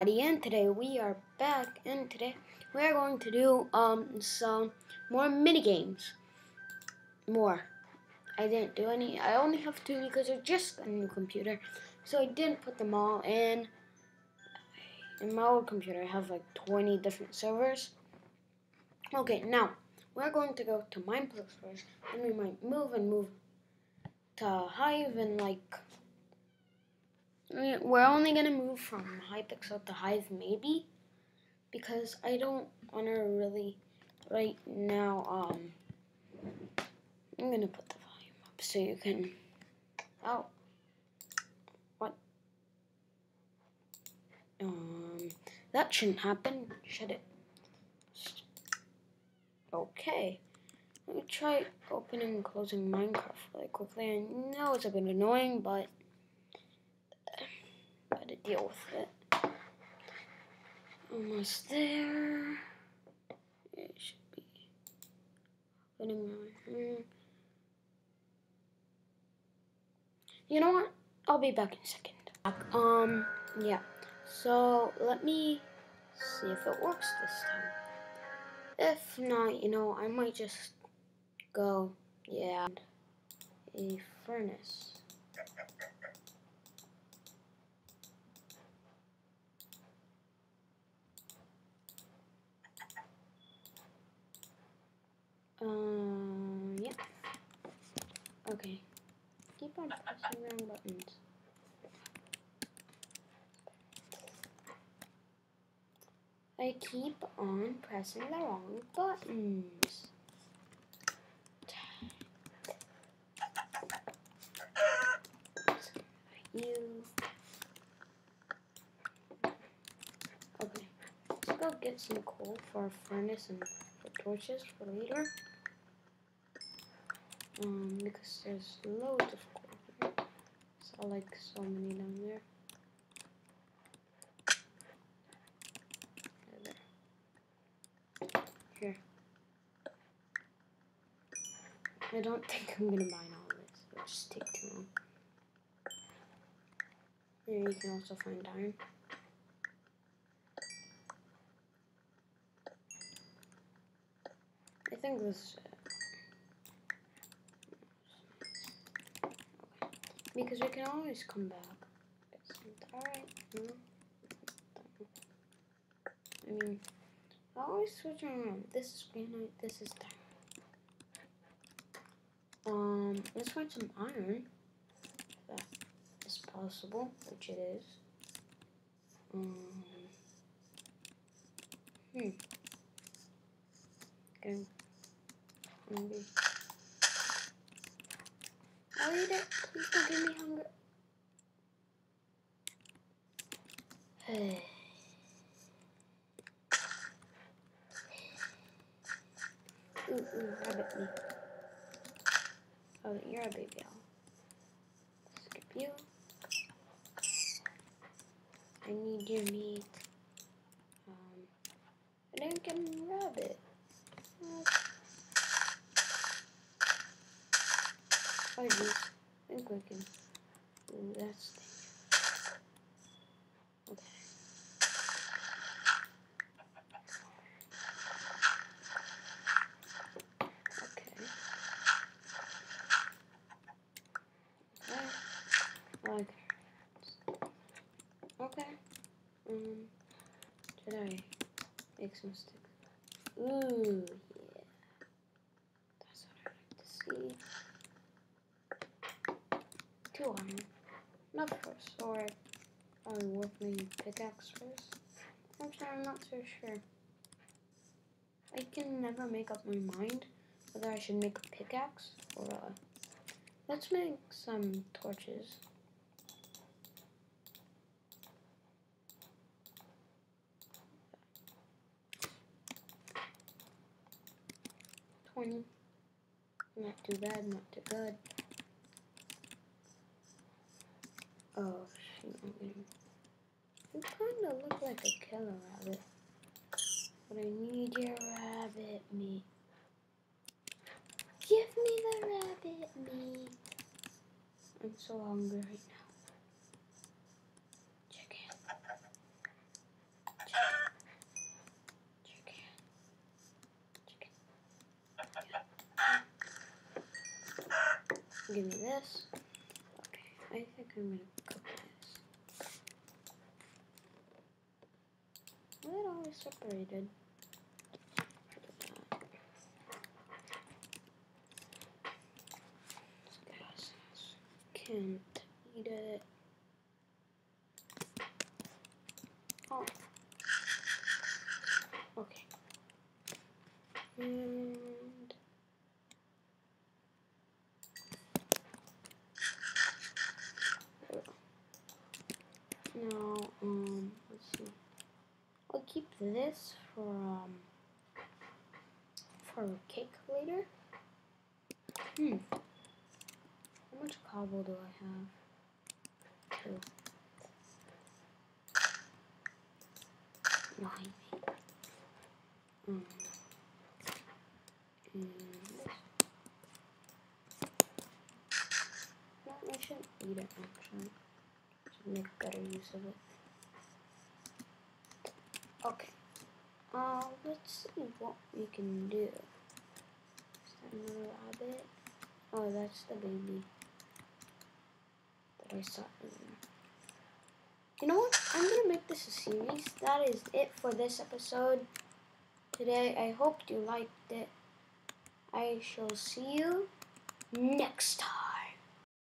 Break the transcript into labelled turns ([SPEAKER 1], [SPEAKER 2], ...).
[SPEAKER 1] everybody, and today we are back, and today we are going to do some more mini games. I didn't do any. I only have two because I just got a new computer, so I didn't put them all in. In my old computer, I have like 20 different servers. Okay, now we're going to go to Mineplex first, and we might move to Hive, and we're only gonna move from Hypixel to Hive maybe, because I don't wanna really right now. I'm gonna put the volume up so you can. Oh, what? That shouldn't happen, should it? Okay. Let me try opening and closing Minecraft really quickly. I know it's a bit annoying, but gotta deal with it. Almost there. It should be opening my. You know what? I'll be back in a second. Yeah. So let me see if it works this time. If not, I might just go, a furnace. Yeah. Okay. Keep on pressing the wrong buttons. I keep on pressing the wrong buttons. You. Okay. Let's go get some coal for a furnace and for torches for later. Because there's loads of coal here. Saw like so many down there. Here. I don't think I'm gonna mine all this. It'll just take too long. Here you can also find iron. I think this is it. Okay. Because we can always come back. Alright. I mean, I always switch around. This is granite, this is diamond. Let's find some iron. If that is possible, which it is. Okay. Maybe. I'll eat it. Please don't give me hunger. Ooh, rabbit meat. Oh, you're a baby owl. Skip you. I need your meat. I didn't get a rabbit. Oh, geez. I think we can. Ooh, that's dangerous. Okay. Okay. Should I make some sticks? Ooh, yeah. That's what I like to see. 2 iron. Not for a sword. Probably worth making pickaxe first. Actually, I'm not so sure. I can never make up my mind whether I should make a pickaxe or a... Let's make some torches. Not too bad, not too good. Oh, shoot, you kind of look like a killer rabbit. But I need your rabbit meat. Give me the rabbit meat. I'm so hungry right now. Chicken. Give me this. Okay, I think I'm gonna cook this. Well, it always separated. Can't eat it. Oh. Okay. And now, let's see. I'll keep this for cake later. How much cobble do I have? 2. 9. And no, I shouldn't eat it actually. Should make better use of it. Okay. Let's see what we can do. Is that another rabbit? Oh, that's the baby that I saw earlier. You know what? I'm gonna make this a series. That is it for this episode today. I hope you liked it. I shall see you next time.